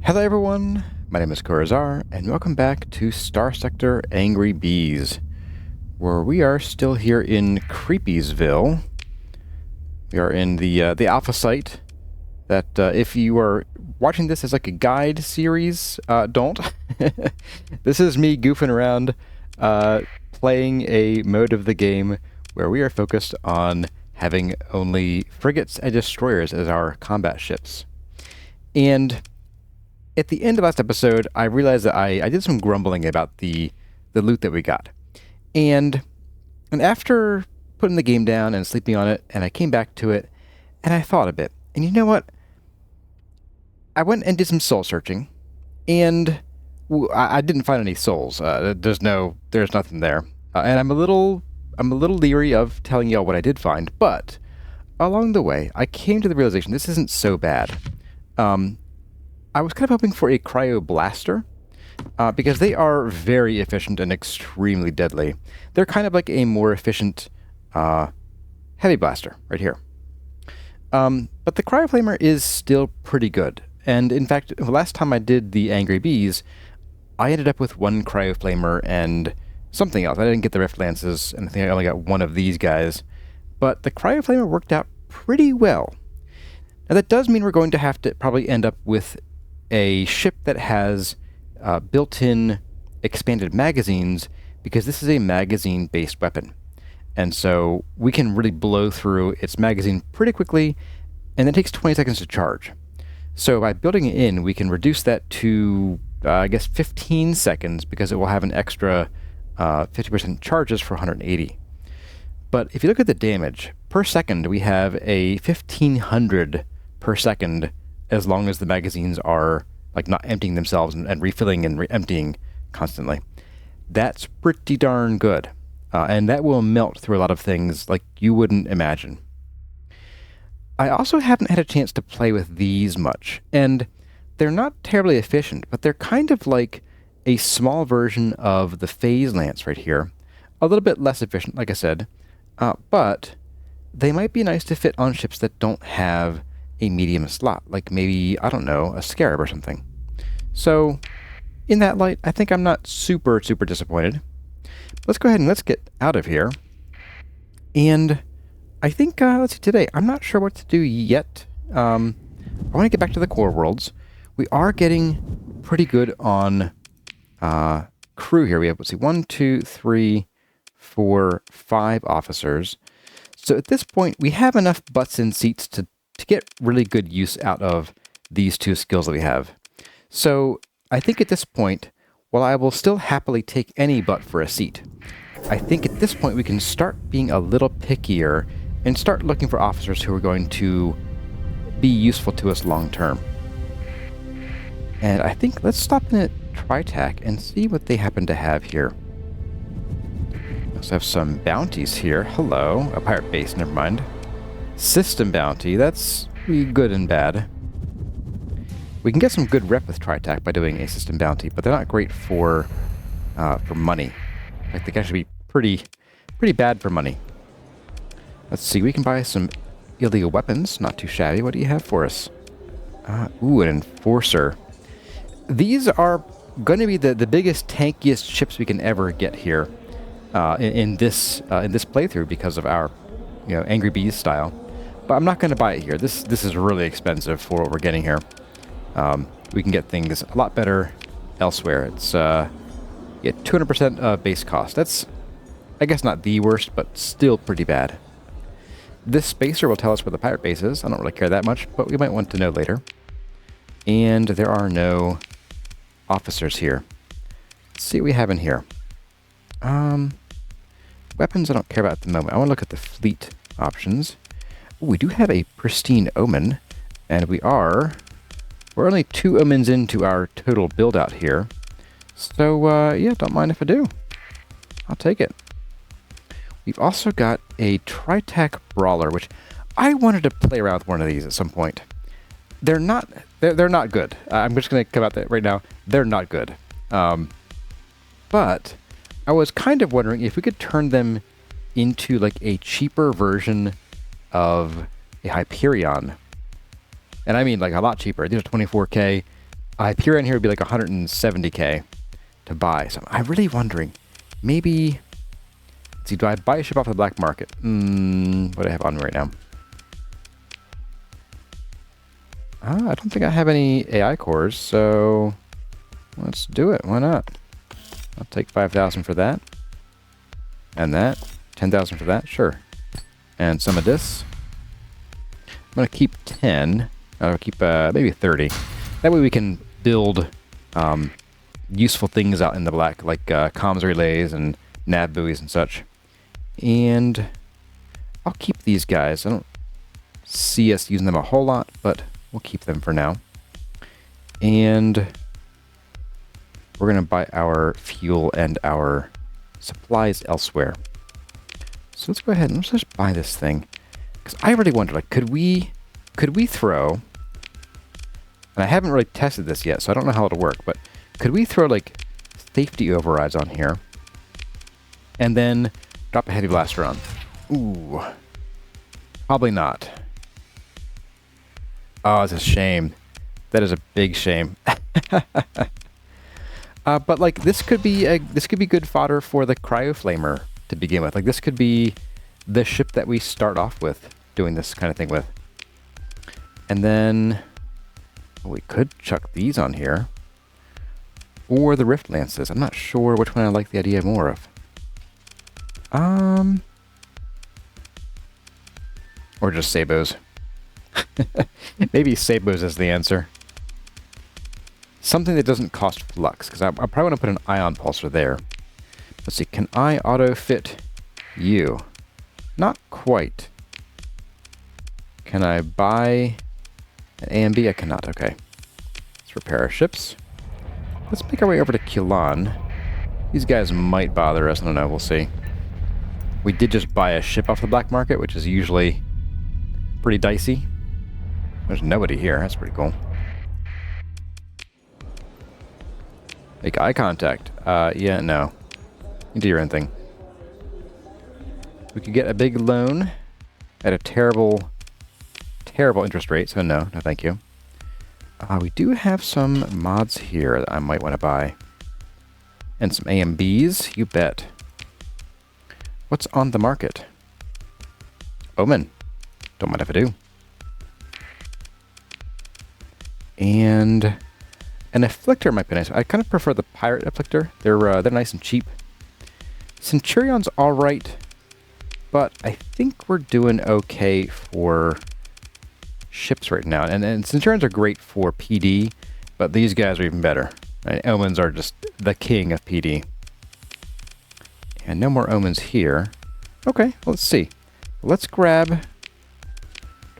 Hello everyone, my name is Corazar, and welcome back to Starsector Angry Bees, where we are still here in Creepiesville. We are in the alpha site that if you are watching this as like a guide series, don't. This is me goofing around, playing a mode of the game where we are focused on having only Frigates and Destroyers as our combat ships. And at the end of last episode, I realized that I did some grumbling about the loot that we got. And after putting the game down and sleeping on it, and I came back to it, and I thought a bit. And you know what? I went and did some soul searching, and I didn't find any souls. There's nothing there. And I'm a little leery of telling y'all what I did find, but along the way, I came to the realization this isn't so bad. I was kind of hoping for a cryo blaster, because they are very efficient and extremely deadly. They're kind of like a more efficient heavy blaster right here. But the cryo flamer is still pretty good. And in fact, the last time I did the Angry Bees, I ended up with one cryo flamer and something else. I didn't get the rift lances, and I think I only got one of these guys. But the cryo flamer worked out pretty well. Now that does mean we're going to have to probably end up with a ship that has built-in expanded magazines, because this is a magazine-based weapon. And so we can really blow through its magazine pretty quickly, and it takes 20 seconds to charge. So by building it in, we can reduce that to, I guess, 15 seconds, because it will have an extra 50% charges for 180. But if you look at the damage, per second we have a 1500 per second, as long as the magazines are like not emptying themselves and refilling and emptying constantly. That's pretty darn good. And that will melt through a lot of things like you wouldn't imagine. I also haven't had a chance to play with these much, and they're not terribly efficient, but they're kind of like a small version of the phase lance right here. A little bit less efficient, like I said, but they might be nice to fit on ships that don't have a medium slot, like maybe, I don't know, a scarab or something. So, in that light, I think I'm not super disappointed. Let's go ahead and let's get out of here. And I think, let's see, today, I'm not sure what to do yet. I want to get back to the core worlds. We are getting pretty good on crew here. We have, let's see, 1, 2, 3, 4, 5 officers. So at this point, we have enough butts in seats to get really good use out of these two skills that we have. So I think at this point, while I will still happily take any butt for a seat, I think at this point we can start being a little pickier and start looking for officers who are going to be useful to us long term. And I think let's stop in at Tritac and see what they happen to have here. We also have some bounties here. Hello, a pirate base, never mind. System bounty, that's good and bad. We can get some good rep with Tritac by doing a system bounty, but they're not great for money. Like, they can actually be pretty bad for money. Let's see, we can buy some illegal weapons, not too shabby. What do you have for us? Ooh, an enforcer. These are going to be the biggest, tankiest ships we can ever get here in this playthrough because of our Angry Bees style. But I'm not going to buy it here. This is really expensive for what we're getting here. We can get things a lot better elsewhere. It's 200% base cost. That's, I guess, not the worst, but still pretty bad. This spacer will tell us where the pirate base is. I don't really care that much, but we might want to know later. And there are no officers here. Let's see what we have in here. Weapons I don't care about at the moment. I want to look at the fleet options. Ooh, we do have a pristine omen, and we're only 2 omens into our total build out here. So, yeah, don't mind if I do. I'll take it. We've also got a Tritac Brawler, which I wanted to play around with one of these at some point. They're not good. I'm just going to come out that right now. They're not good. But I was kind of wondering if we could turn them into like a cheaper version of a Hyperion. And I mean like a lot cheaper. These are 24K. Hyperion in here would be like 170k to buy. So I'm really wondering, maybe... Let's see, do I buy a ship off the black market? What do I have on me right now? I don't think I have any AI cores, so let's do it. Why not? I'll take 5,000 for that. And that. 10,000 for that, sure. And some of this. I'm going to keep 10. I'll keep maybe 30. That way we can build useful things out in the black, like comms relays and nav buoys and such. And I'll keep these guys. I don't see us using them a whole lot, but we'll keep them for now. And we're going to buy our fuel and our supplies elsewhere. So let's go ahead and let's just buy this thing. Because I really wonder, like, could we throw... And I haven't really tested this yet, so I don't know how it'll work, but could we throw, like, safety overrides on here? And then drop a heavy blaster on? Ooh. Probably not. Oh, it's a shame. That is a big shame. But like this could be good fodder for the cryoflamer to begin with. Like this could be the ship that we start off with doing this kind of thing with. And then we could chuck these on here. Or the Rift Lances. I'm not sure which one I like the idea more of. Or just Sabos. Maybe Sabos is the answer. Something that doesn't cost flux, because I probably want to put an ion pulsar there. Let's see, can I auto-fit you? Not quite. Can I buy an A and B? I cannot, okay. Let's repair our ships. Let's make our way over to Kilan. These guys might bother us, I don't know, we'll see. We did just buy a ship off the black market, which is usually pretty dicey. There's nobody here, that's pretty cool. Make eye contact. Yeah, no. You do your own thing. We could get a big loan at a terrible, terrible interest rate, so no, no thank you. We do have some mods here that I might want to buy. And some AMBs, you bet. What's on the market? Omen. Don't mind if I do. And an Afflictor might be nice. I kind of prefer the Pirate Afflictor. They're nice and cheap. Centurion's alright, but I think we're doing okay for ships right now. And Centurions are great for PD, but these guys are even better. Right? Omens are just the king of PD. And no more Omens here. Okay, let's see. Let's grab... Do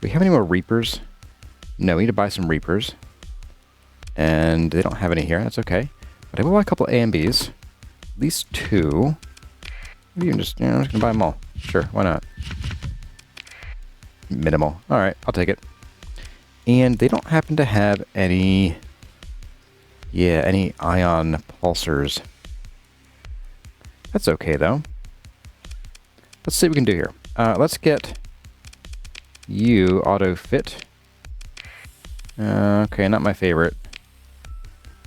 we have any more Reapers? No, we need to buy some Reapers. And they don't have any here, that's okay. But I will buy a couple of AMBs. At least two. Maybe even just, I'm just gonna buy them all. Sure, why not? Minimal. Alright, I'll take it. And they don't happen to have any... Yeah, any ion pulsars. That's okay, though. Let's see what we can do here. Let's get you auto-fit. Okay, not my favorite.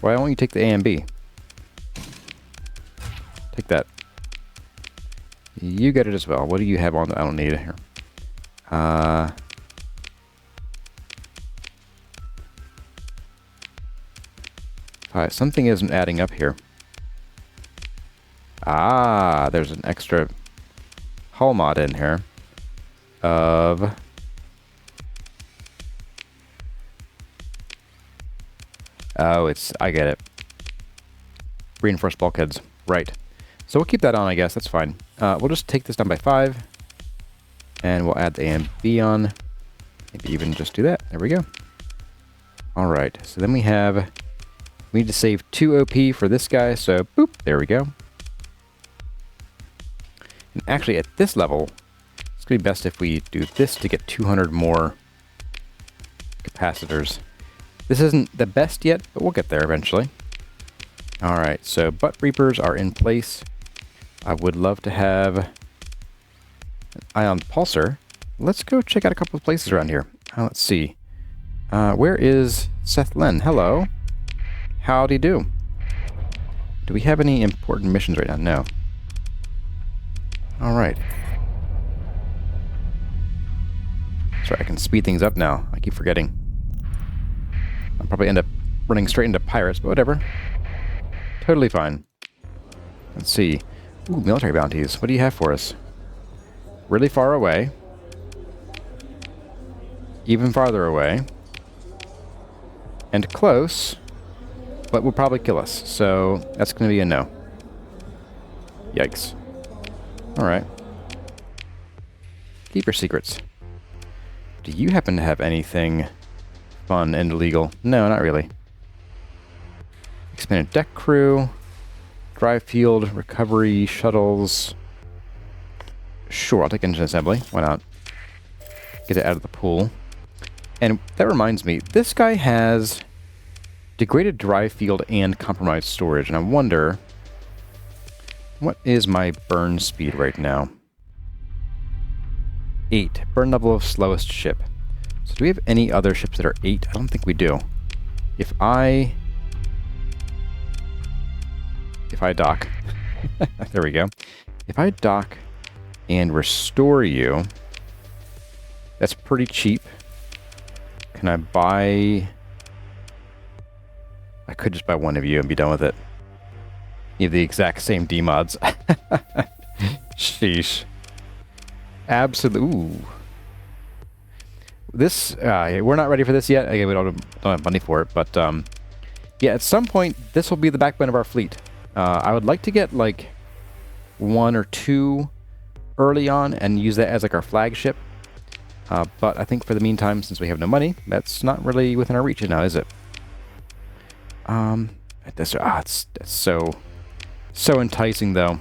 Why don't you take the A and B? Take that. You get it as well. What do you have on that I don't need it here? Alright, something isn't adding up here. Ah, there's an extra hull mod in here of... Oh, I get it. Reinforced bulkheads. Right. So we'll keep that on, I guess. That's fine. We'll just take this down by 5. And we'll add the A and B on. Maybe even just do that. There we go. Alright. So then we need to save 2 OP for this guy. So, boop. There we go. And actually, at this level, it's going to be best if we do this to get 200 more capacitors. This isn't the best yet, but we'll get there eventually. Alright, so butt reapers are in place. I would love to have an ion pulsar. Let's go check out a couple of places around here. Let's see. Where is Seth Len? Hello. Howdy do. Do we have any important missions right now? No. Alright. Sorry, I can speed things up now. I keep forgetting. I'll probably end up running straight into pirates, but whatever. Totally fine. Let's see. Ooh, military bounties. What do you have for us? Really far away. Even farther away. And close, but will probably kill us. So that's going to be a no. Yikes. Alright. Keep your secrets. Do you happen to have anything fun and illegal? No, not really. Expanded deck crew. Drive field, recovery, shuttles. Sure, I'll take engine assembly. Why not? Get it out of the pool. And that reminds me, this guy has degraded drive field and compromised storage. And I wonder, what is my burn speed right now? 8. Burn level of slowest ship. So do we have any other ships that are 8? I don't think we do. If I dock, there we go. If I dock and restore you, that's pretty cheap. Can I buy... I could just buy one of you and be done with it. You have the exact same D-mods. Sheesh. Absolutely. Ooh. This, we're not ready for this yet. Again, we don't have money for it, but yeah, at some point, this will be the backbone of our fleet. I would like to get like 1 or 2 early on and use that as like our flagship. But I think for the meantime, since we have no money, that's not really within our reach now, is it? It's so enticing though.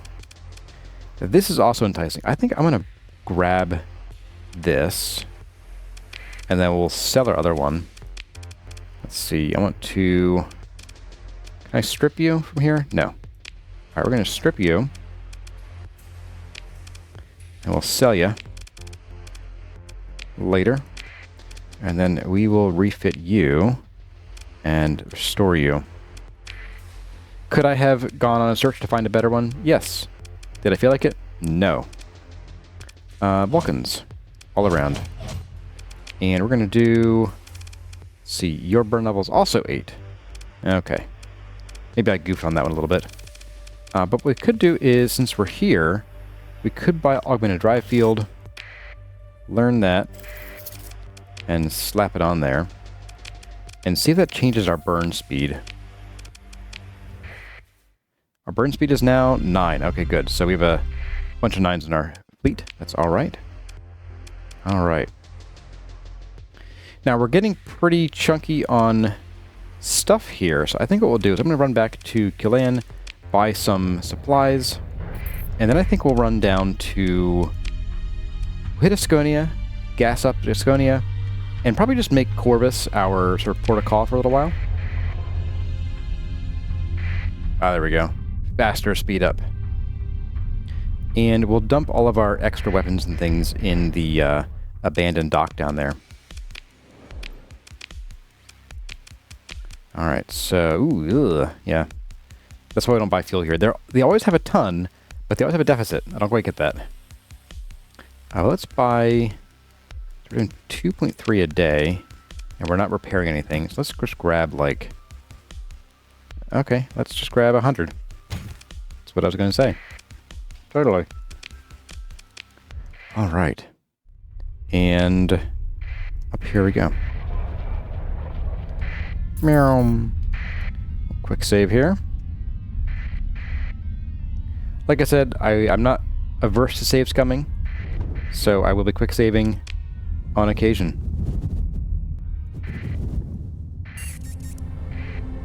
This is also enticing. I think I'm gonna grab this, and then we'll sell our other one. Let's see. I want to. Can I strip you from here? No. All right, we're gonna strip you, and we'll sell you later, and then we will refit you and restore you. Could I have gone on a search to find a better one? Yes. Did I feel like it? No. Vulcans all around, and we're gonna do. Let's see, your burn level is also 8. Okay, maybe I goofed on that one a little bit. But what we could do is, since we're here, we could buy augmented drive field, learn that, and slap it on there, and see if that changes our burn speed. Our burn speed is now 9. Okay, good. So we have a bunch of 9s in our fleet. That's all right. All right. Now we're getting pretty chunky on stuff here, so I think what we'll do is I'm going to run back to Killian, buy some supplies, and then I think we'll run down to hit Asconia, gas up Asconia, and probably just make Corvus our sort of port of call for a little while. Ah, there we go. Faster speed up. And we'll dump all of our extra weapons and things in the abandoned dock down there. Alright, so, ooh, yeah. That's why we don't buy fuel here. They always have a ton, but they always have a deficit. I don't quite get that. Let's buy... We're doing 2.3 a day, and we're not repairing anything. So let's just grab, like... Okay, let's just grab 100. That's what I was going to say. Totally. Alright. And... up here we go. Meow. Quick save here. Like I said, I'm not averse to saves coming, so I will be quick saving on occasion.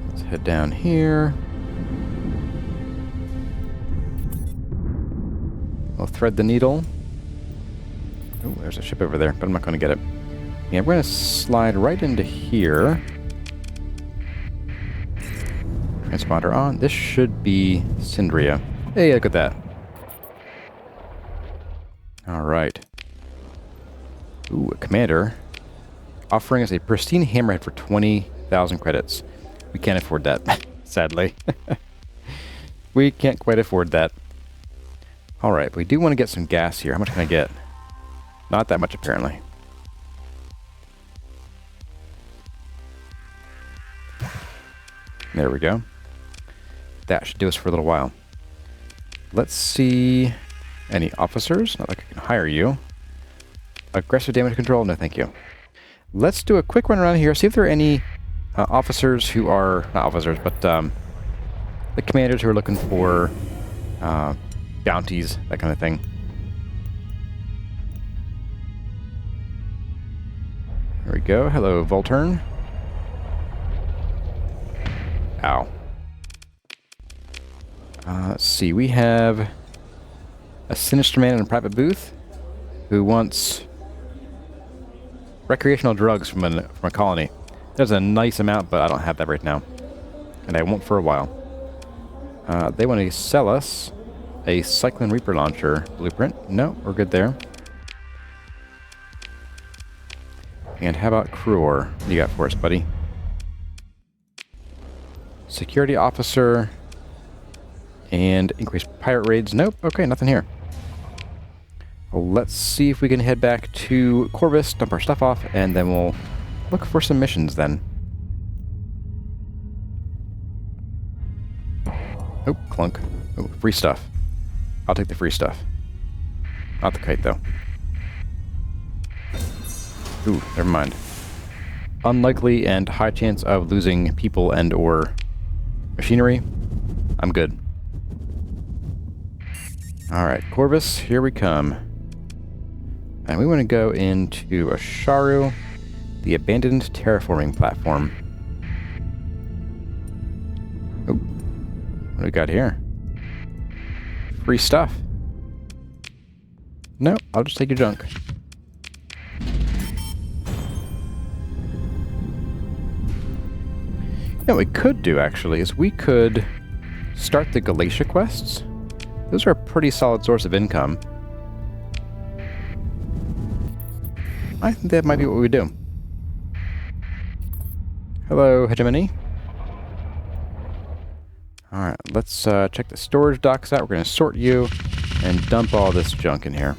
Let's head down here. We'll thread the needle. Oh, there's a ship over there, but I'm not going to get it. Yeah, we're going to slide right into here. Transponder on. This should be Syndria. Hey, look at that. Alright. Ooh, a commander offering us a pristine hammerhead for 20,000 credits. We can't afford that. Sadly. We can't quite afford that. Alright, we do want to get some gas here. How much can I get? Not that much, apparently. There we go. That should do us for a little while. Let's see... Any officers? Not like I can hire you. Aggressive damage control? No, thank you. Let's do a quick run around here, see if there are any officers who are... Not officers, but the commanders who are looking for bounties, that kind of thing. There we go. Hello, Volturn. Ow. Let's see. We have a sinister man in a private booth who wants recreational drugs from a colony. There's a nice amount, but I don't have that right now. And I won't for a while. They want to sell us a Cyclone Reaper launcher blueprint. No, we're good there. And how about Cruor? What do you got for us, buddy? Security officer. And increased pirate raids. Nope. Okay, nothing here. Well, let's see if we can head back to Corvus, dump our stuff off, and then we'll look for some missions then. Oh, clunk. Oh, free stuff. I'll take the free stuff. Not the kite, though. Ooh, never mind. Unlikely and high chance of losing people and or machinery. I'm good. Alright, Corvus, here we come. And we want to go into Asharu, the abandoned terraforming platform. Oh, what do we got here? Free stuff. No, I'll just take your junk. What we could do, actually, is we could start the Galatia quests. Those are a pretty solid source of income. I think that might be what we do. Hello, Hegemony. Alright, let's check the storage docks out. We're going to sort you and dump all this junk in here.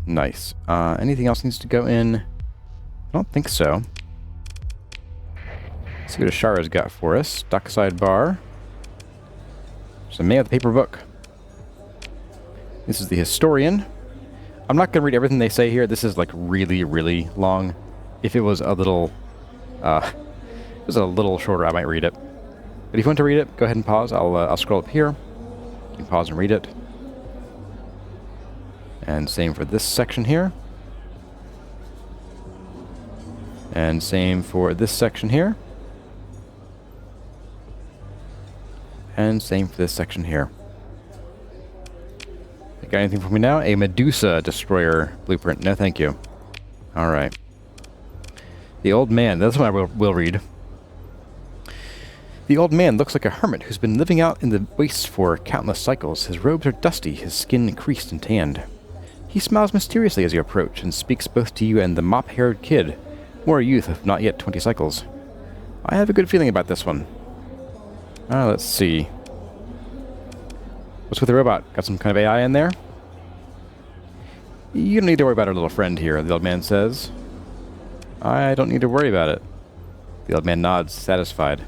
Nice. Anything else needs to go in? I don't think so. Let's see what Ashara's got for us. Dockside bar. There's a man with a paper book. This is the historian. I'm not going to read everything they say here. This is like really, really long. If it was a little, shorter, I might read it. But if you want to read it, go ahead and pause. I'll scroll up here. You can pause and read it. And same for this section here. And same for this section here. And same for this section here. You got anything for me now? A Medusa Destroyer blueprint. No, thank you. Alright. The old man. That's what I will read. The old man looks like a hermit who's been living out in the wastes for countless cycles. His robes are dusty, his skin creased and tanned. He smiles mysteriously as you approach and speaks both to you and the mop-haired kid, more a youth of not yet 20 cycles. I have a good feeling about this one. Let's see. What's with the robot? Got some kind of AI in there? You don't need to worry about our little friend here, the old man says. I don't need to worry about it. The old man nods, satisfied.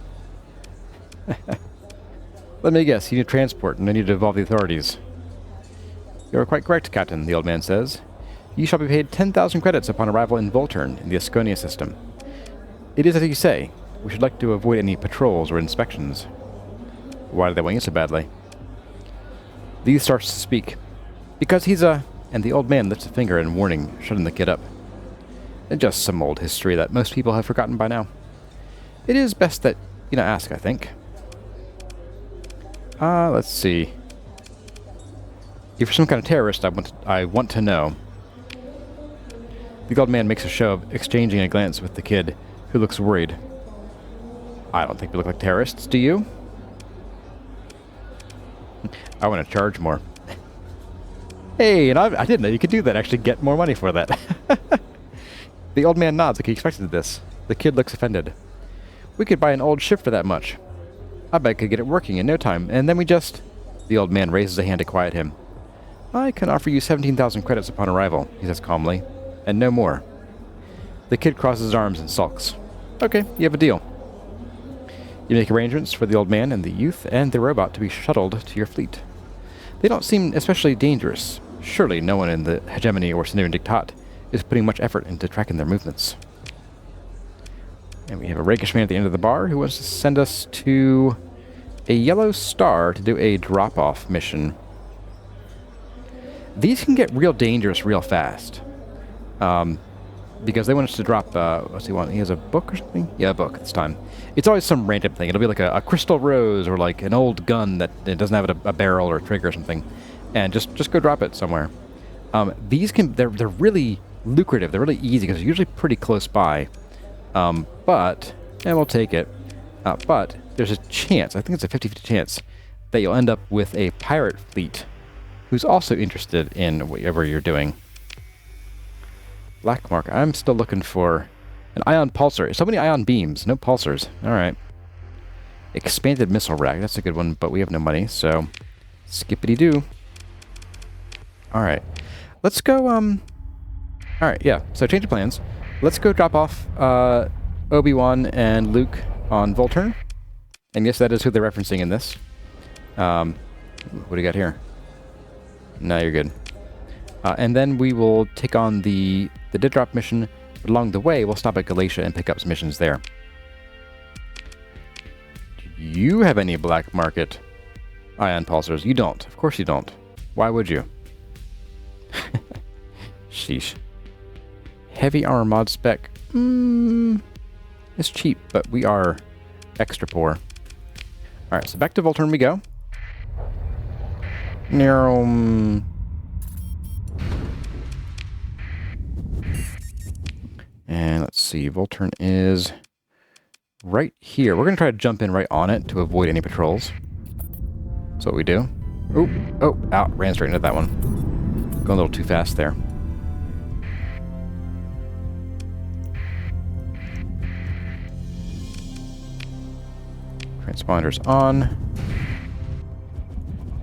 Let me guess, you need transport and I need to involve the authorities. You are quite correct, Captain, the old man says. You shall be paid 10,000 credits upon arrival in Volturn in the Asconia system. It is as you say. We should like to avoid any patrols or inspections. Why do they want you so badly? These starts to speak. Because he's a... And the old man lifts a finger in warning, shutting the kid up. And just some old history that most people have forgotten by now. It is best that you not ask, I think. Let's see. If you're some kind of terrorist, I want to know. The old man makes a show of exchanging a glance with the kid, who looks worried. I don't think we look like terrorists, do you? I want to charge more. Hey, and I didn't know you could do that, actually get more money for that. The old man nods like he expected this. The kid looks offended. We could buy an old ship for that much. I bet I could get it working in no time, and then we just... The old man raises a hand to quiet him. I can offer you 17,000 credits upon arrival, he says calmly, and no more. The kid crosses his arms and sulks. Okay, you have a deal. You make arrangements for the old man and the youth and the robot to be shuttled to your fleet. They don't seem especially dangerous. Surely no one in the hegemony or Sumerian diktat is putting much effort into tracking their movements. And we have a rakish man at the end of the bar who wants to send us to a yellow star to do a drop-off mission. These can get real dangerous real fast. Because they want us to drop, what's he want? He has a book or something? Yeah, a book this time. It's always some random thing. It'll be like a crystal rose or like an old gun that it doesn't have a barrel or a trigger or something. And just go drop it somewhere. These they're really lucrative. They're really easy because they're usually pretty close by. And we'll take it. But there's a chance, I think it's a 50-50 chance, that you'll end up with a pirate fleet who's also interested in whatever you're doing. Black mark. I'm still looking for an ion pulsar. So many ion beams, no pulsars. Alright. Expanded missile rack. That's a good one, but we have no money, so skippity-doo. Alright. Let's go, Alright, yeah. So change of plans. Let's go drop off Obi-Wan and Luke on Volturn. And yes, that is who they're referencing in this. What do you got here? No, you're good. And then we will take on the dead drop mission. But along the way, we'll stop at Galatia and pick up some missions there. Do you have any black market ion pulsars? You don't. Of course you don't. Why would you? Sheesh. Heavy armor mod spec. It's cheap, but we are extra poor. Alright, so back to Volturn we go. And let's see, Volturn is right here. We're going to try to jump in right on it to avoid any patrols. That's what we do. Oh, out. Ran straight into that one. Going a little too fast there. Transponders on.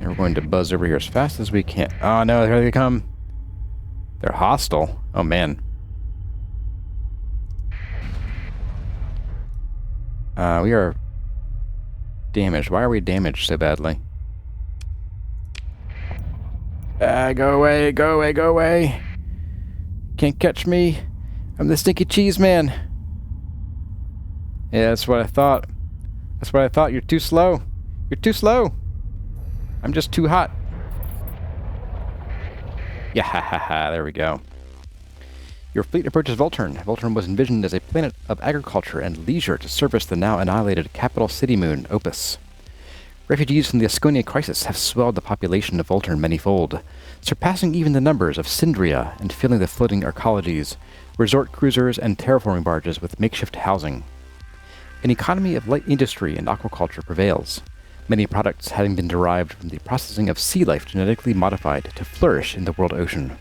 And we're going to buzz over here as fast as we can. Oh no, here they come. They're hostile. Oh man. We are damaged. Why are we damaged so badly? Go away, go away, go away. Can't catch me. I'm the stinky cheese man. Yeah, that's what I thought. That's what I thought. You're too slow. You're too slow. I'm just too hot. Yeah, ha ha ha. There we go. Your fleet approaches Volturn. Volturn was envisioned as a planet of agriculture and leisure to service the now annihilated capital city moon, Opus. Refugees from the Asconia crisis have swelled the population of Volturn manyfold, surpassing even the numbers of Syndria and filling the floating arcologies, resort cruisers, and terraforming barges with makeshift housing. An economy of light industry and aquaculture prevails, many products having been derived from the processing of sea life genetically modified to flourish in the world ocean.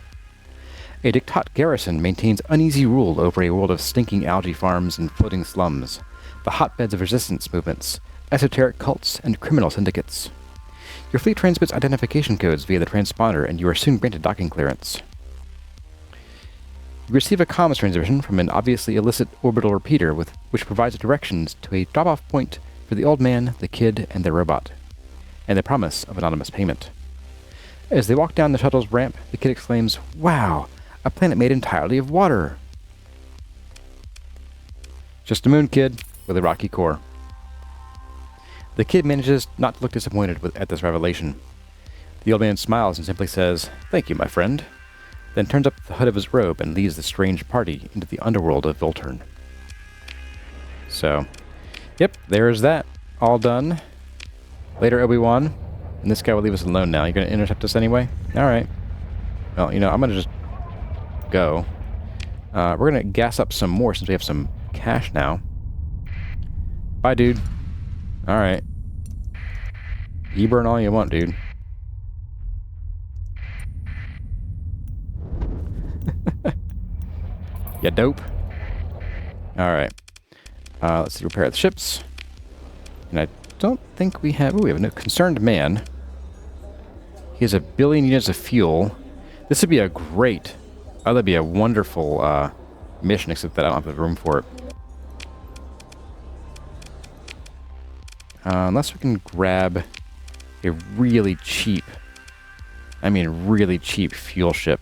A diktat garrison maintains uneasy rule over a world of stinking algae farms and floating slums, the hotbeds of resistance movements, esoteric cults, and criminal syndicates. Your fleet transmits identification codes via the transponder, and you are soon granted docking clearance. You receive a comms transmission from an obviously illicit orbital repeater which provides directions to a drop-off point for the old man, the kid, and the robot, and the promise of anonymous payment. As they walk down the shuttle's ramp, the kid exclaims, "Wow! A planet made entirely of water!" Just a moon, kid, with a rocky core. The kid manages not to look disappointed at this revelation. The old man smiles and simply says, "Thank you, my friend," then turns up the hood of his robe and leads the strange party into the underworld of Volturn. So, yep, there's that. All done. Later, Obi-Wan. And this guy will leave us alone now. You're going to intercept us anyway? Alright. Well, I'm going to just go. We're going to gas up some more since we have some cash now. Bye, dude. Alright. You burn all you want, dude. You dope. Alright. Let's see, repair the ships. And I don't think we have... Ooh, we have a concerned man. He has 1 billion units of fuel. This would be a great... Oh, that'd be a wonderful mission, except that I don't have the room for it. Unless we can grab a really cheap... I mean really cheap fuel ship.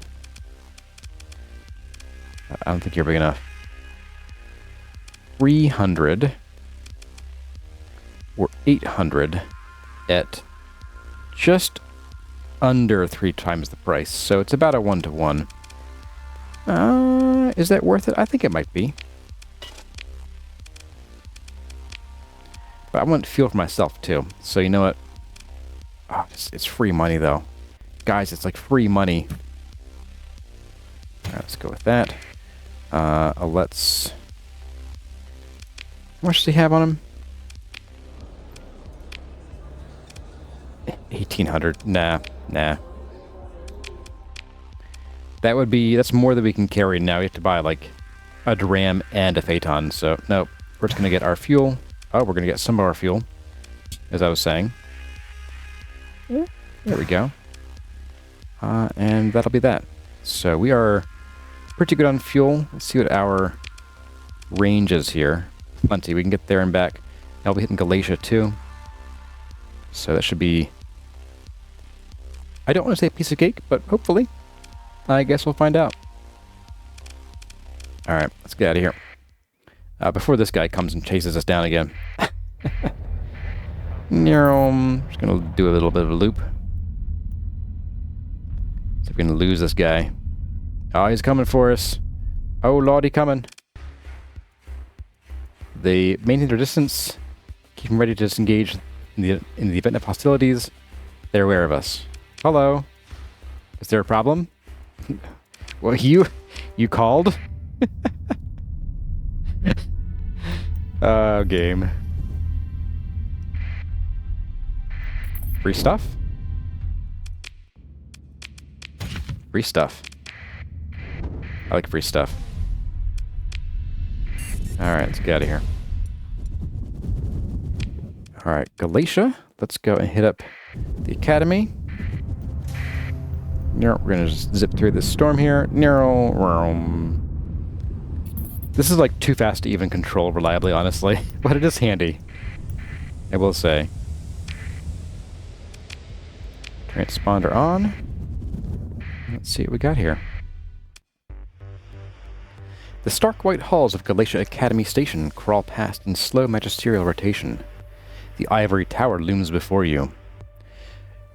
I don't think you're big enough. 300 or 800 at just under 3 times the price. So it's about a 1-to-1. Is that worth it? I think it might be. But I want fuel for myself too. So you know what? Oh, it's free money though. Guys, it's like free money. Alright, let's go with that. Let's... How much does he have on him? 1,800. Nah. That would be... That's more than we can carry now. We have to buy, like, a dram and a phaeton. So, no. We're just going to get our fuel. Oh, we're going to get some of our fuel. As I was saying. There we go. And that'll be that. So, we are pretty good on fuel. Let's see what our range is here. Plenty. We can get there and back. I'll be hitting Galatia, too. So, that should be... I don't want to say a piece of cake, but hopefully... I guess we'll find out. Alright, let's get out of here. Before this guy comes and chases us down again. Just gonna do a little bit of a loop. See if we can lose this guy. Oh, he's coming for us. Oh, lordy, coming. They maintain their distance. Keep them ready to disengage in the event of hostilities. They're aware of us. Hello. Is there a problem? Well, you called? Oh, game. Free stuff? Free stuff. I like free stuff. Alright, let's get out of here. Alright, Galatia. Let's go and hit up the Academy. We're gonna just zip through this storm here. This is like too fast to even control reliably, honestly. But it is handy. I will say. Transponder on. Let's see what we got here. The stark white halls of Galatia Academy Station crawl past in slow magisterial rotation. The ivory tower looms before you.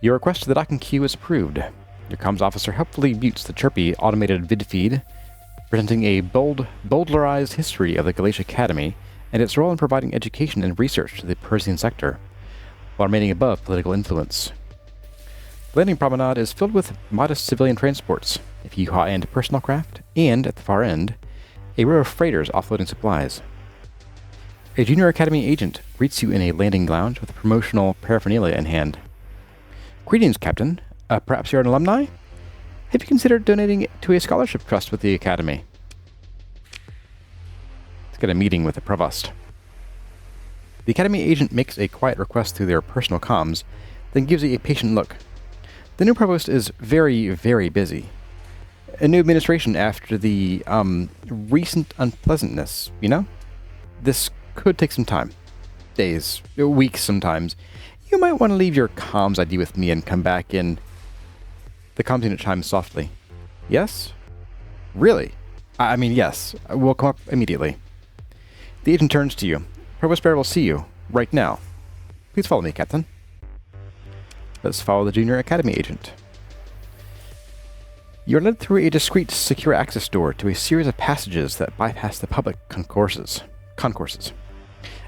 Your request to the docking queue is approved. Your comms officer helpfully mutes the chirpy automated vid feed, presenting a bowdlerized history of the Galatia Academy and its role in providing education and research to the Persian sector, while remaining above political influence. The landing promenade is filled with modest civilian transports, a few high-end personal craft, and, at the far end, a row of freighters offloading supplies. A junior academy agent greets you in a landing lounge with promotional paraphernalia in hand. Greetings, Captain. Perhaps you're an alumni? Have you considered donating to a scholarship trust with the Academy? Let's get a meeting with the Provost. The Academy agent makes a quiet request through their personal comms, then gives you a patient look. The new Provost is very, very busy. A new administration after the, recent unpleasantness, you know? This could take some time. Days, weeks sometimes. You might want to leave your comms ID with me and come back in... The comms unit chimes softly. Yes? Really? I mean, yes. We'll come up immediately. The agent turns to you. Provost Bear will see you, right now. Please follow me, Captain. Let's follow the Junior Academy agent. You're led through a discreet, secure access door to a series of passages that bypass the public concourses.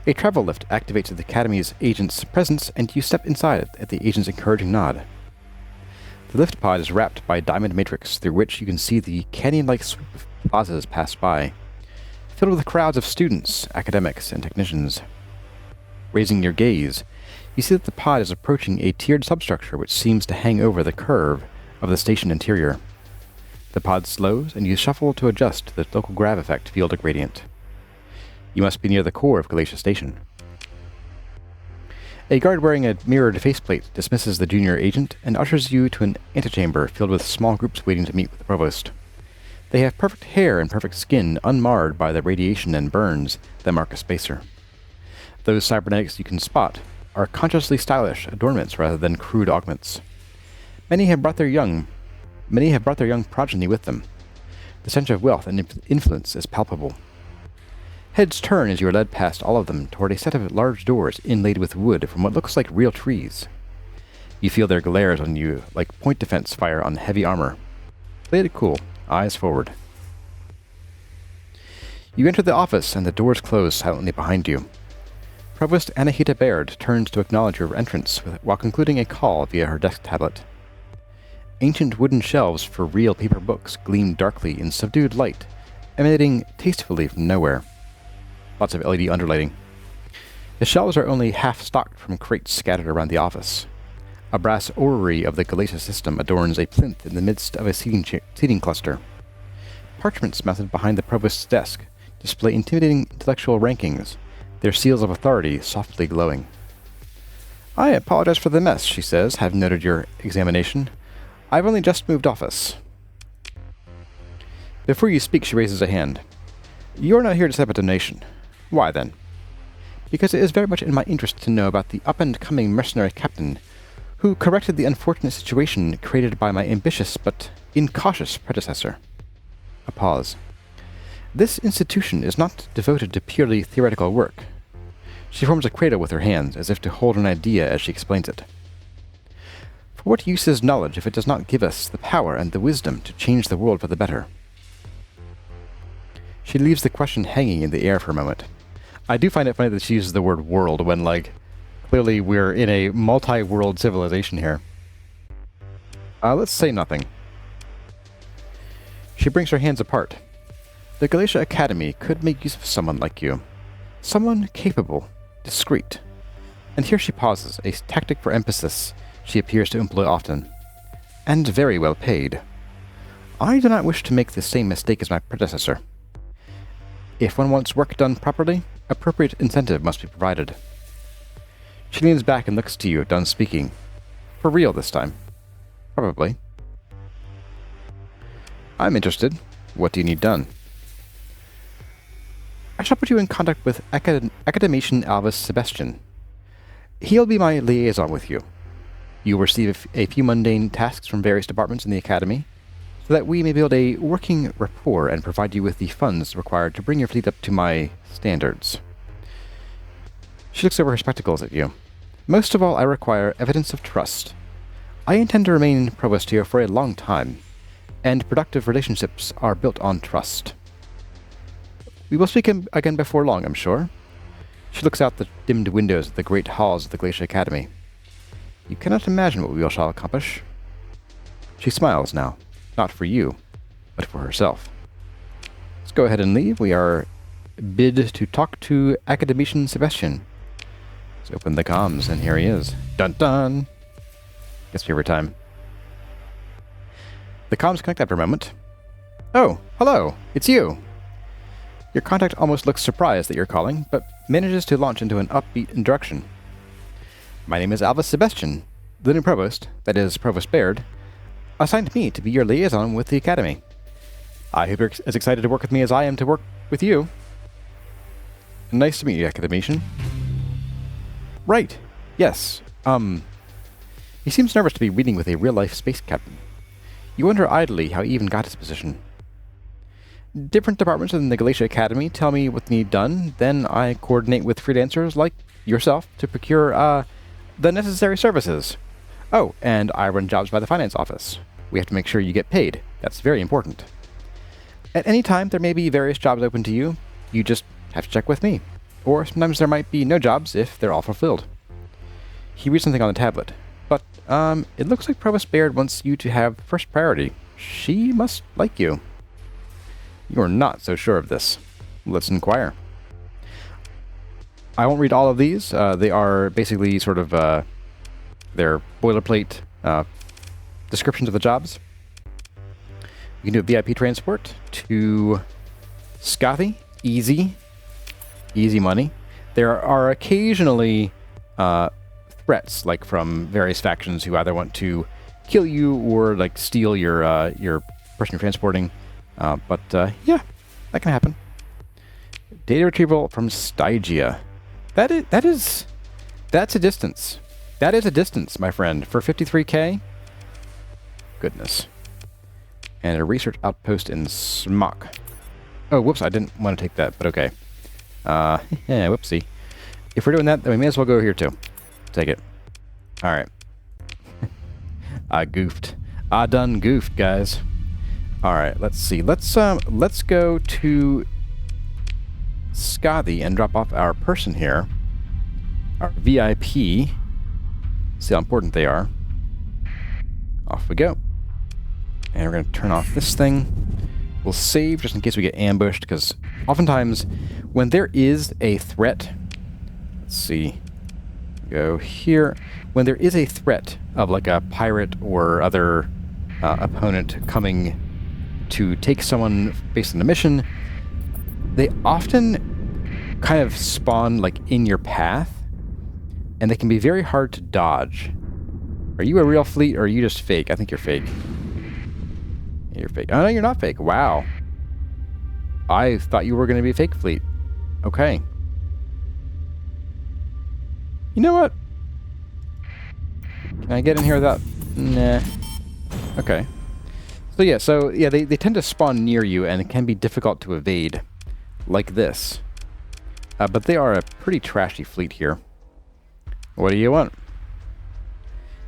A travel lift activates the Academy's agent's presence, and you step inside it at the agent's encouraging nod. The lift pod is wrapped by a diamond matrix through which you can see the canyon-like sweep of plazas pass by, filled with crowds of students, academics, and technicians. Raising your gaze, you see that the pod is approaching a tiered substructure which seems to hang over the curve of the station interior. The pod slows, and you shuffle to adjust to the local grav effect field gradient. You must be near the core of Galatia Station. A guard wearing a mirrored faceplate dismisses the junior agent and ushers you to an antechamber filled with small groups waiting to meet with the provost. They have perfect hair and perfect skin, unmarred by the radiation and burns that mark a spacer. Those cybernetics you can spot are consciously stylish adornments rather than crude augments. Many have brought their young progeny with them. The sense of wealth and influence is palpable. Heads turn as you are led past all of them toward a set of large doors inlaid with wood from what looks like real trees. You feel their glares on you like point defense fire on heavy armor. Play it cool, eyes forward. You enter the office and the doors close silently behind you. Provost Anahita Baird turns to acknowledge your entrance while concluding a call via her desk tablet. Ancient wooden shelves for real paper books gleam darkly in subdued light, emanating tastefully from nowhere. Lots of LED underlighting. The shelves are only half stocked from crates scattered around the office. A brass orrery of the Galatia system adorns a plinth in the midst of a seating cluster. Parchments mounted behind the provost's desk display intimidating intellectual rankings, their seals of authority softly glowing. "I apologize for the mess," she says, having noted your examination. "I've only just moved office." Before you speak, she raises a hand. "You're not here to set up a donation. Why then?" "Because it is very much in my interest to know about the up-and-coming mercenary captain who corrected the unfortunate situation created by my ambitious but incautious predecessor." A pause. "This institution is not devoted to purely theoretical work." She forms a cradle with her hands, as if to hold an idea as she explains it. "For what use is knowledge if it does not give us the power and the wisdom to change the world for the better?" She leaves the question hanging in the air for a moment. I do find it funny that she uses the word world when, clearly we're in a multi-world civilization here. Let's say nothing. She brings her hands apart. "The Galatia Academy could make use of someone like you. Someone capable, discreet." And here she pauses, a tactic for emphasis she appears to employ often. "And very well paid. I do not wish to make the same mistake as my predecessor. If one wants work done properly, appropriate incentive must be provided." She leans back and looks to you, done speaking. "For real this time?" "Probably." "I'm interested. What do you need done?" "I shall put you in contact with Academician Alvis Sebastian. He'll be my liaison with you. You will receive a few mundane tasks from various departments in the Academy, so that we may build a working rapport and provide you with the funds required to bring your fleet up to my standards." She looks over her spectacles at you. "Most of all, I require evidence of trust. I intend to remain provost here for a long time, and productive relationships are built on trust. We will speak again before long, I'm sure." She looks out the dimmed windows of the great halls of the Galatia Academy. "You cannot imagine what we shall accomplish." She smiles now, not for you, but for herself. Let's go ahead and leave. We are bid to talk to Academician Sebastian. Let's open the comms, and here he is. Dun dun! Guess favorite time. The comms connect after a moment. "Oh, hello, it's you." Your contact almost looks surprised that you're calling, but manages to launch into an upbeat introduction. "My name is Alvis Sebastian. The new provost, that is, Provost Baird, assigned me to be your liaison with the Academy. I hope you're as excited to work with me as I am to work with you." "Nice to meet you, Academician." "Right. Yes. He seems nervous to be reading with a real-life space captain. You wonder idly how he even got his position. Different departments in the Galatia Academy tell me what they need done, then I coordinate with freelancers like yourself to procure, the necessary services. Oh, and I run jobs by the finance office. We have to make sure you get paid. That's very important. At any time, there may be various jobs open to you. You just have to check with me. Or sometimes there might be no jobs if they're all fulfilled." He reads something on the tablet. "But, it looks like Provost Baird wants you to have first priority. She must like you." "You're not so sure of this. Let's inquire." I won't read all of these. They are basically sort of their boilerplate descriptions of the jobs. You can do a VIP transport to Scothy, easy. Easy money. There are occasionally threats, like from various factions who either want to kill you or like steal your person you're transporting. But yeah, that can happen. Data retrieval from Stygia. That's a distance. That is a distance, my friend, for 53k. Goodness. And a research outpost in Smock. Oh, whoops! I didn't want to take that, but okay. Yeah, whoopsie. If we're doing that, then we may as well go here too. Take it. All right. I goofed. I done goofed, guys. All right. Let's see. Let's go to Scotty and drop off our person here. Our VIP. See how important they are. Off we go. And we're going to turn off this thing. We'll save just in case we get ambushed, because oftentimes when there is a threat, let's see, go here. When there is a threat of like a pirate or other opponent coming to take someone based on the mission, they often kind of spawn like in your path, and they can be very hard to dodge. Are you a real fleet or are you just fake? I think you're fake. You're fake. Oh, no, you're not fake. Wow. I thought you were going to be a fake fleet. Okay. You know what? Can I get in here without... Nah. Okay. So yeah, they tend to spawn near you, and it can be difficult to evade. Like this. But they are a pretty trashy fleet here. What do you want?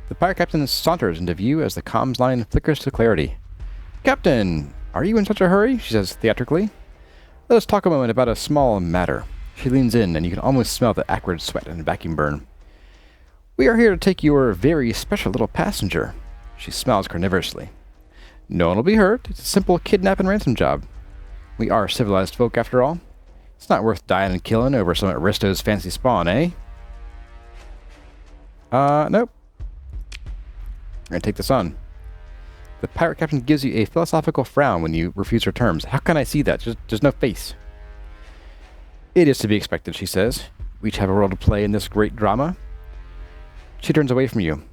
The pirate captain saunters into view as the comms line flickers to clarity. Captain, are you in such a hurry? She says theatrically. Let us talk a moment about a small matter. She leans in, and you can almost smell the acrid sweat and vacuum burn. We are here to take your very special little passenger. She smiles carnivorously. No one will be hurt. It's a simple kidnap and ransom job. We are civilized folk, after all. It's not worth dying and killing over some aristo's fancy spawn, eh? Nope. We're gonna take this on. The pirate captain gives you a philosophical frown when you refuse her terms. How can I see that? There's no face. It is to be expected, she says. We each have a role to play in this great drama. She turns away from you.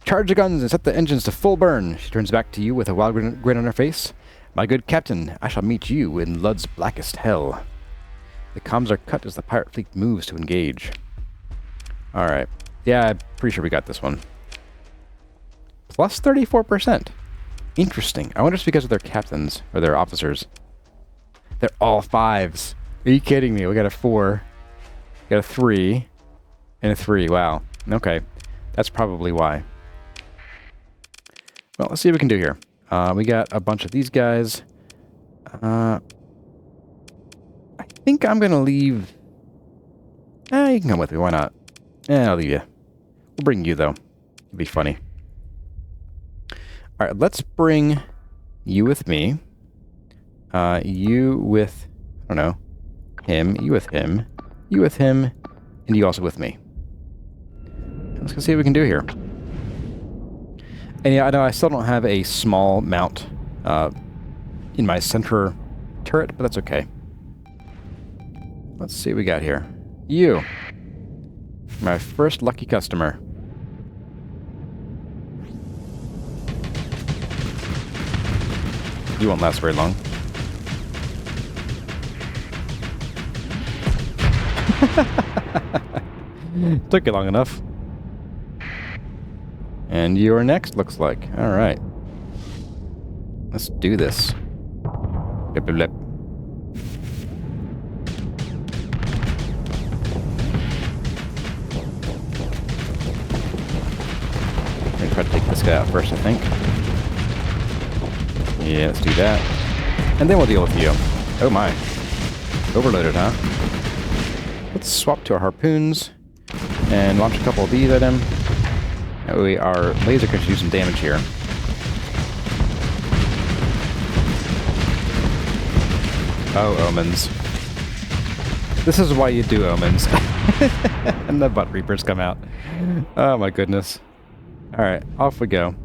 Charge the guns and set the engines to full burn. She turns back to you with a wild grin on her face. My good captain, I shall meet you in Lud's blackest hell. The comms are cut as the pirate fleet moves to engage. Alright. Yeah, I'm pretty sure we got this one. Plus 34%. Interesting. I wonder if it's because of their captains or their officers. They're all 5s. Are you kidding me? We got a 4, got a 3, and a 3. Wow. Okay. That's probably why. Well, let's see what we can do here. We got a bunch of these guys. I think I'm going to leave... you can come with me. Why not? I'll leave you. We'll bring you, though. It'll be funny. Alright, let's bring you with me. You with... I don't know. Him. You with him. You with him. And you also with me. Let's go see what we can do here. And yeah, I know I still don't have a small mount in my center turret, but that's okay. Let's see what we got here. You. My first lucky customer. You won't last very long. Took you long enough. And you're next, looks like. Alright. Let's do this. Blip, blip, blip. I'm gonna try to take this guy out first, I think. Yeah, let's do that. And then we'll deal with you. Oh my. Overloaded, huh? Let's swap to our harpoons and launch a couple of these at him. Our laser can do some damage here. Oh, omens. This is why you do omens. And the butt reapers come out. Oh my goodness. Alright, off we go.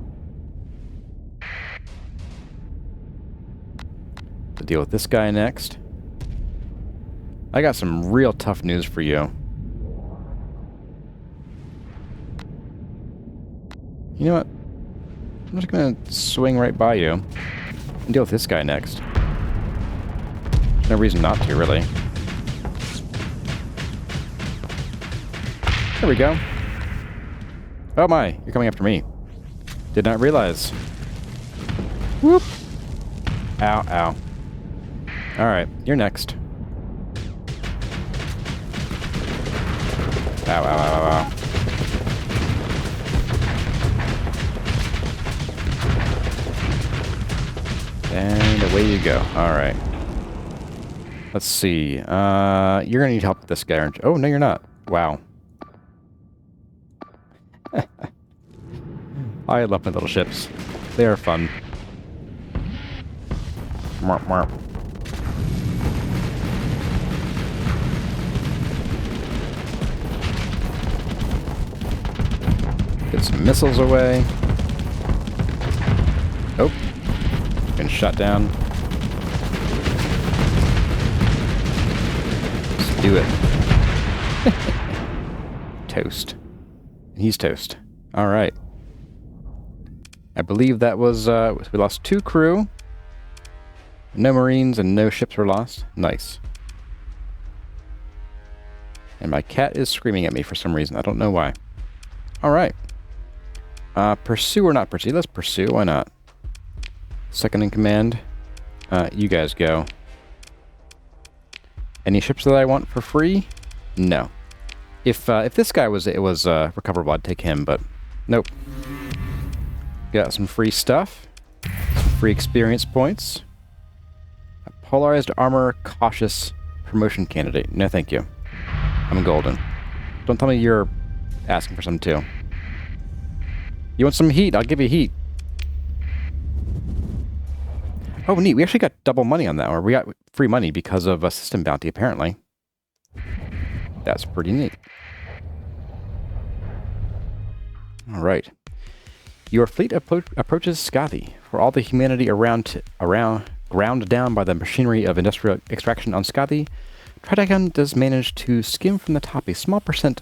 To deal with this guy next. I got some real tough news for you. You know what? I'm just gonna swing right by you and deal with this guy next. There's no reason not to, really. There we go. Oh my, you're coming after me. Did not realize. Whoop. Ow, ow. Alright, you're next. Ow, ow, ow, ow, ow. And away you go. Alright. Let's see. You're gonna need help with this guy, aren't you? Oh, no, you're not. Wow. I love my little ships. They are fun. Marp, marp. Get some missiles away. Oh. Been shot down. Let's do it. Toast. He's toast. Alright. I believe that was, we lost 2 crew. No Marines and no ships were lost. Nice. And my cat is screaming at me for some reason. I don't know why. Alright. Pursue or not pursue? Let's pursue. Why not? Second in command. You guys go. Any ships that I want for free? No. If this guy was recoverable, I'd take him, but nope. Got some free stuff. Some free experience points. A polarized armor cautious promotion candidate. No, thank you. I'm golden. Don't tell me you're asking for some too. You want some heat? I'll give you heat. Oh, neat. We actually got double money on that, or we got free money because of a system bounty, apparently. That's pretty neat. All right. Your fleet approaches Scothy. For all the humanity around ground down by the machinery of industrial extraction on Scothy, Triticon does manage to skim from the top a small percent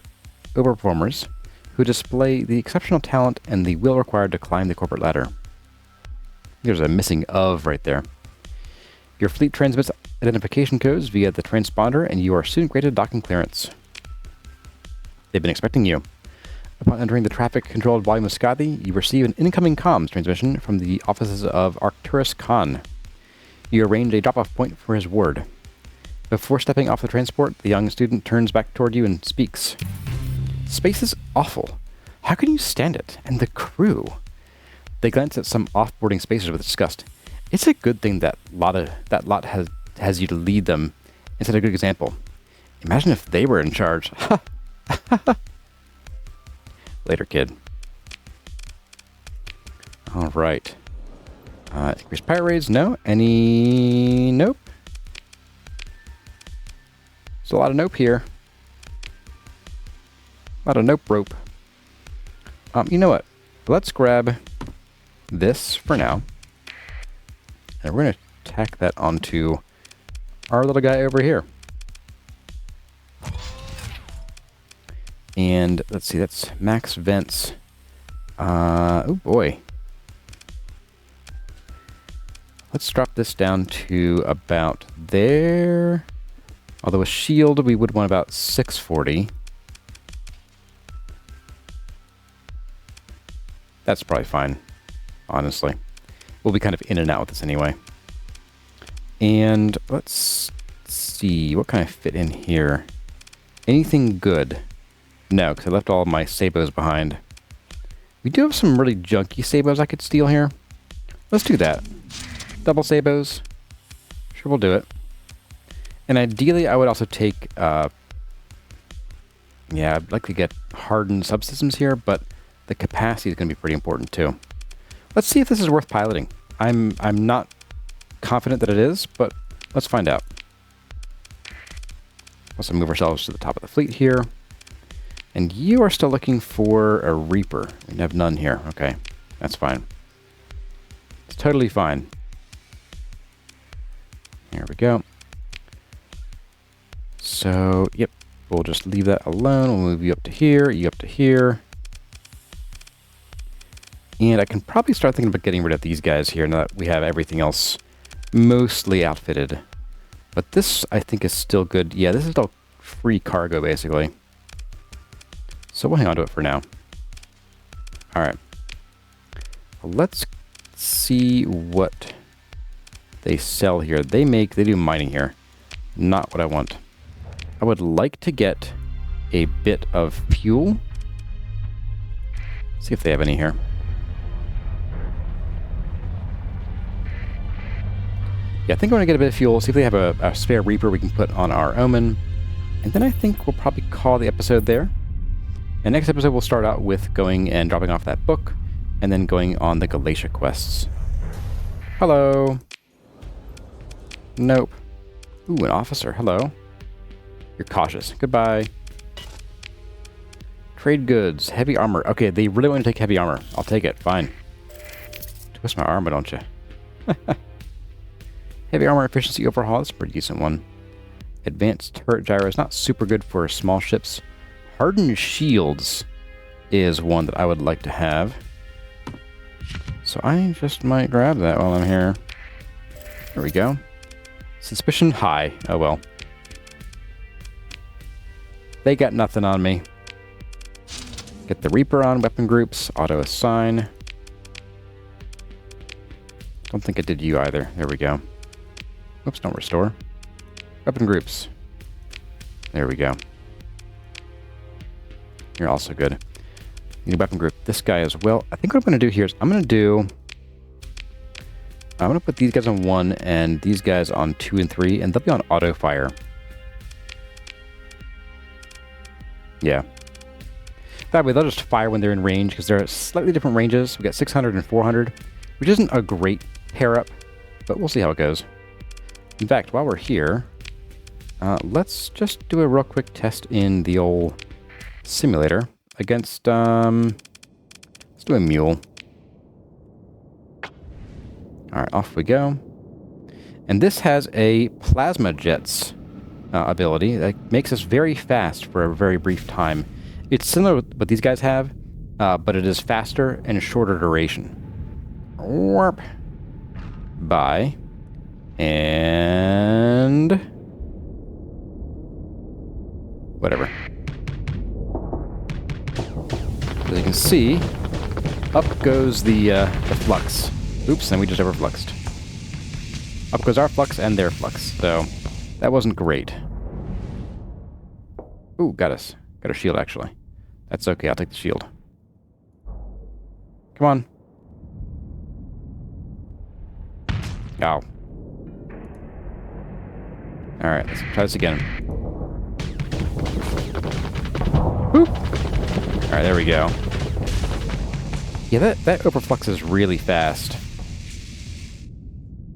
overperformers who display the exceptional talent and the will required to climb the corporate ladder. There's a missing of right there. Your fleet transmits identification codes via the transponder, and you are soon granted docking clearance. They've been expecting you. Upon entering the traffic-controlled volume of Scothy, you receive an incoming comms transmission from the offices of Arcturus Khan. You arrange a drop-off point for his ward. Before stepping off the transport, the young student turns back toward you and speaks. Space is awful. How can you stand it? And the crew? They glance at some off-boarding spacers with disgust. It's a good thing that lot has you to lead them and set a good example. Imagine if they were in charge. Later, kid. All right. Increase pirate raids? No. Any? Nope. There's a lot of nope here. A lot of nope rope. You know what? Let's grab this for now. And we're going to tack that onto our little guy over here. And let's see, that's max vents. Oh boy. Let's drop this down to about there. Although a shield, we would want about 640. That's probably fine, honestly. We'll be kind of in and out with this anyway. And let's see, what can I fit in here? Anything good? No, because I left all of my sabos behind. We do have some really junky sabos I could steal here. Let's do that. Double sabos. Sure, we'll do it. And ideally, I would also take, yeah, I'd like to get hardened subsystems here, but the capacity is going to be pretty important too. Let's see if this is worth piloting. I'm not confident that it is, but let's find out. Let's move ourselves to the top of the fleet here. And you are still looking for a Reaper. We have none here. Okay, that's fine. It's totally fine. Here we go. So, yep, we'll just leave that alone. We'll move you up to here, you up to here. And I can probably start thinking about getting rid of these guys here now that we have everything else mostly outfitted. But this, I think, is still good. Yeah, this is all free cargo, basically. So we'll hang on to it for now. Alright. Well, let's see what they sell here. They do mining here. Not what I want. I would like to get a bit of fuel. See if they have any here. Yeah, I think I want to get a bit of fuel, see if they have a spare Reaper we can put on our Omen. And then I think we'll probably call the episode there. And next episode we'll start out with going and dropping off that book, and then going on the Galatia quests. Hello. Nope. Ooh, an officer. Hello. You're cautious. Goodbye. Trade goods. Heavy armor. Okay, they really want to take heavy armor. I'll take it. Fine. Twist my arm, don't you? Heavy armor efficiency overhaul. That's a pretty decent one. Advanced turret gyro is not super good for small ships. Hardened shields is one that I would like to have. So I just might grab that while I'm here. There we go. Suspicion high. Oh well. They got nothing on me. Get the Reaper on weapon groups. Auto assign. Don't think it did you either. There we go. Oops, don't restore. Weapon groups. There we go. You're also good. Need a weapon group. This guy as well. I think what I'm going to do here is I'm going to put these guys on 1 and these guys on 2 and 3, and they'll be on auto fire. Yeah. That way they'll just fire when they're in range, because they're at slightly different ranges. We got 600 and 400, which isn't a great pair up, but we'll see how it goes. In fact, while we're here, let's just do a real quick test in the old simulator against, let's do a mule. Alright, off we go. And this has a plasma jets ability that makes us very fast for a very brief time. It's similar to what these guys have, but it is faster and shorter duration. Warp. Bye. And whatever. As you can see, up goes the flux. Oops, and we just overfluxed. Up goes our flux and their flux, so that wasn't great. Ooh, got us. Got a shield, actually. That's okay, I'll take the shield. Come on. Ow. Alright, let's try this again. Whoop! Alright, there we go. Yeah, that overflux is really fast.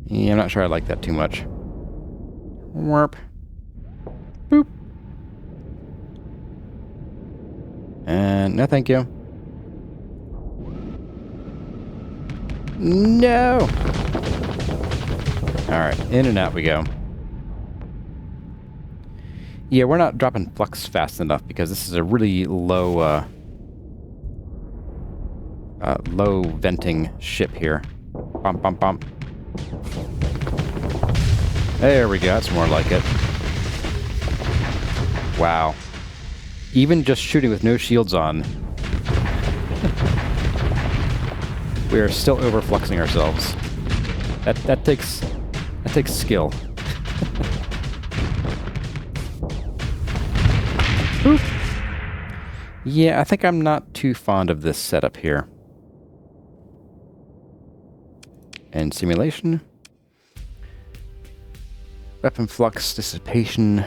Yeah, I'm not sure I like that too much. Warp. Boop. And no thank you. No! Alright, in and out we go. Yeah, we're not dropping flux fast enough because this is a really low, low venting ship here. Bump, bump, bump. There we go, that's more like it. Wow. Even just shooting with no shields on, we are still overfluxing ourselves. That takes skill. Oop. Yeah, I think I'm not too fond of this setup here. And simulation. Weapon flux, dissipation.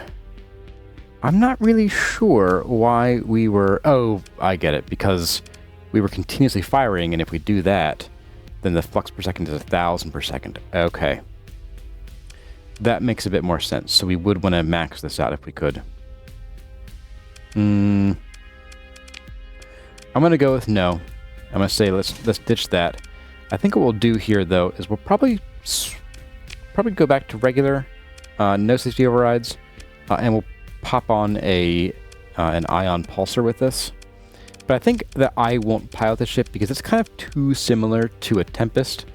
I'm not really sure why we were... Oh, I get it. Because we were continuously firing, and if we do that, then the flux per second is 1,000 per second. Okay. That makes a bit more sense. So we would want to max this out if we could. I'm going to go with no. I'm going to say let's ditch that. I think what we'll do here, though, is we'll probably go back to regular, no safety overrides, and we'll pop on an ion pulsar with this. But I think that I won't pilot the ship because it's kind of too similar to a Tempest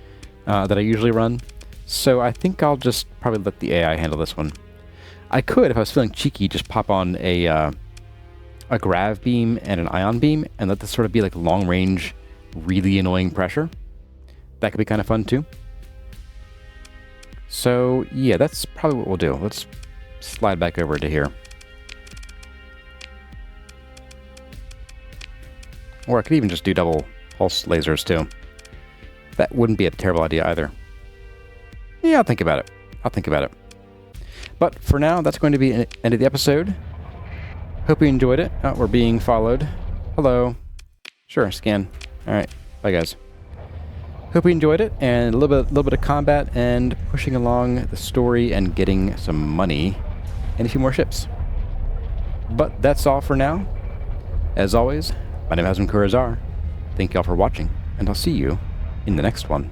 that I usually run. So I think I'll just probably let the AI handle this one. I could, if I was feeling cheeky, just pop on a grav beam and an ion beam and let this sort of be like long range, really annoying pressure. That could be kind of fun too. So yeah, that's probably what we'll do. Let's slide back over to here. Or I could even just do double pulse lasers too. That wouldn't be a terrible idea either. Yeah, I'll think about it. I'll think about it. But for now, that's going to be the end of the episode. Hope you enjoyed it. Oh, we're being followed. Hello. Sure, scan. All right. Bye, guys. Hope you enjoyed it, and a little bit of combat and pushing along the story and getting some money and a few more ships. But that's all for now. As always, my name is Kurazar. Thank y'all for watching, and I'll see you in the next one.